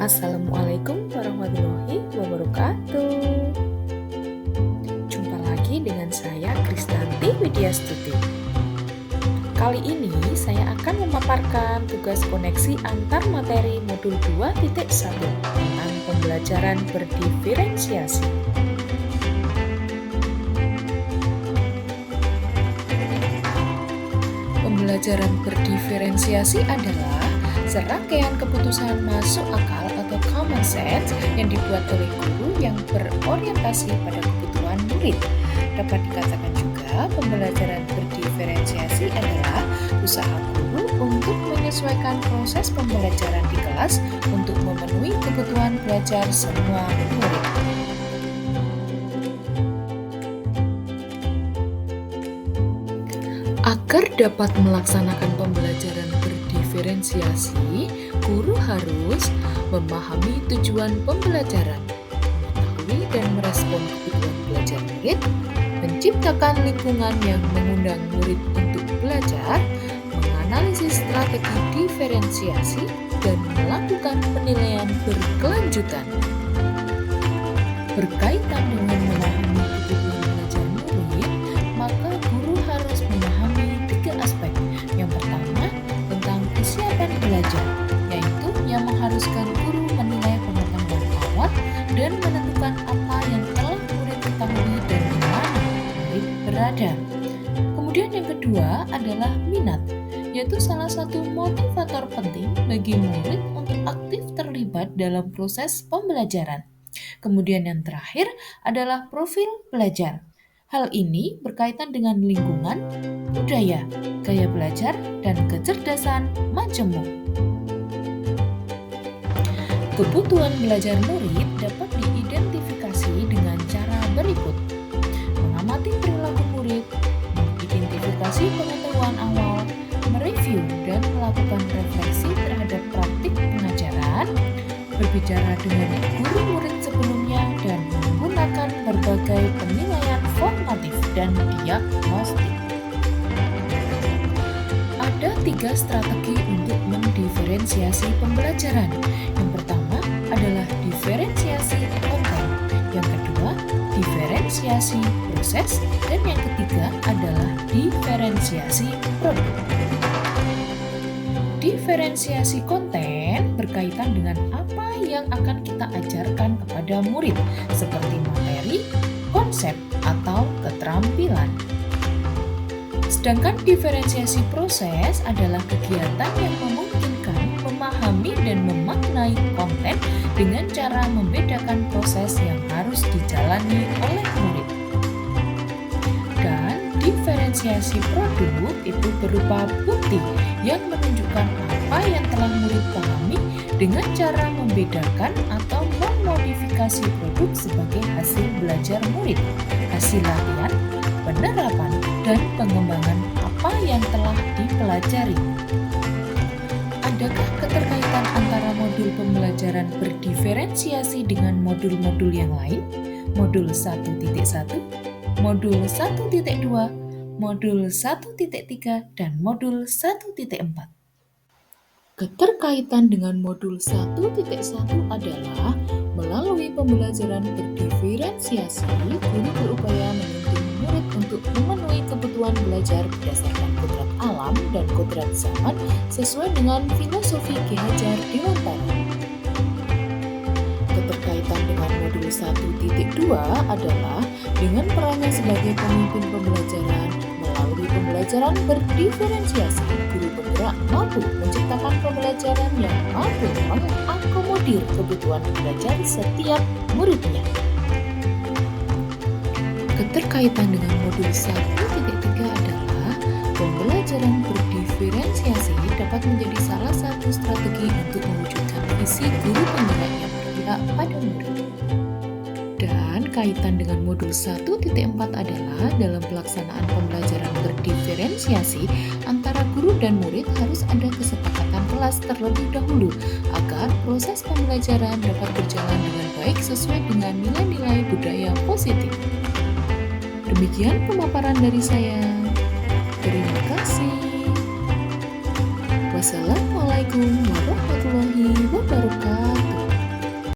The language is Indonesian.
Assalamualaikum warahmatullahi wabarakatuh. Jumpa lagi dengan saya Kristanti Widyastuti. Kali ini saya akan memaparkan tugas koneksi antar materi modul 2.1 tentang pembelajaran berdiferensiasi. Pembelajaran berdiferensiasi adalah serangkaian keputusan masuk akal atau common sense yang dibuat oleh guru yang berorientasi pada kebutuhan murid. Dapat dikatakan juga pembelajaran berdiferensiasi adalah usaha guru untuk menyesuaikan proses pembelajaran di kelas untuk memenuhi kebutuhan belajar semua murid. Agar dapat melaksanakan pembelajaran berdiferensiasi, guru harus memahami tujuan pembelajaran, mengetahui dan merespon kebutuhan belajar murid, menciptakan lingkungan yang mengundang murid untuk belajar, menganalisis strategi diferensiasi, dan melakukan penilaian berkelanjutan. Berkaitan dengan memahami kebutuhan belajar murid, maka guru harus memahami 3 aspek. Yang pertama, tentang kesiapan belajar, yaitu yang mengharuskan guru menilai pengetahuan awal dan menentukan apa yang telah murid ketahui dan di mana murid berada. Kemudian yang kedua adalah minat, yaitu salah satu motivator penting bagi murid untuk aktif terlibat dalam proses pembelajaran. Kemudian yang terakhir adalah profil belajar. Hal ini berkaitan dengan lingkungan, budaya, gaya belajar, dan kecerdasan majemuk. Kebutuhan belajar murid dapat diidentifikasi dengan cara berikut: mengamati perilaku murid, mengidentifikasi pengetahuan awal, mereview dan melakukan refleksi terhadap praktik pengajaran, berbicara dengan guru murid sebelumnya, dan menggunakan berbagai penilaian formatif dan diagnostik. Ada 3 strategi untuk mendiferensiasi pembelajaran. Yang pertama adalah diferensiasi konten, yang kedua diferensiasi proses, dan yang ketiga adalah diferensiasi produk. Diferensiasi konten berkaitan dengan apa yang akan kita ajarkan kepada murid, seperti materi, konsep, atau keterampilan. Sedangkan diferensiasi proses adalah kegiatan yang memungkinkan memahami dan memaknai konten dengan cara membedakan proses yang harus dijalani oleh murid. Dan diferensiasi produk itu berupa bukti yang menunjukkan apa yang telah murid pahami dengan cara membedakan atau memodifikasi produk sebagai hasil belajar murid, hasil latihan, penerapan, dan pengembangan apa yang telah dipelajari. Adakah keterkaitan antara modul pembelajaran berdiferensiasi dengan modul-modul yang lain? Modul 1.1, modul 1.2, modul 1.3, dan modul 1.4. Keterkaitan dengan modul 1.1 adalah melalui pembelajaran berdiferensiasi, guru berupaya menuntun murid untuk memenuhi kebutuhan belajar berdasarkan kodrat alam dan kodrat zaman sesuai dengan filosofi Ki Hajar Dewantara. Keterkaitan dengan modul 1.2 adalah dengan perannya sebagai pemimpin pembelajaran. Melalui pembelajaran berdiferensiasi, guru bergerak mampu menciptakan pembelajaran yang mampu mengakomodir kebutuhan belajar setiap muridnya. Keterkaitan dengan modul 1.3 adalah pembelajaran berdiferensiasi dapat menjadi salah satu strategi untuk mewujudkan visi guru penggerak yang berpihak pada murid. Dan kaitan dengan modul 1.4 adalah dalam pelaksanaan pembelajaran berdiferensiasi antara guru dan murid harus ada kesepakatan kelas terlebih dahulu agar proses pembelajaran dapat berjalan dengan baik sesuai dengan nilai-nilai budaya positif. Demikian pemaparan dari saya. Terima kasih. Wassalamualaikum warahmatullahi wabarakatuh.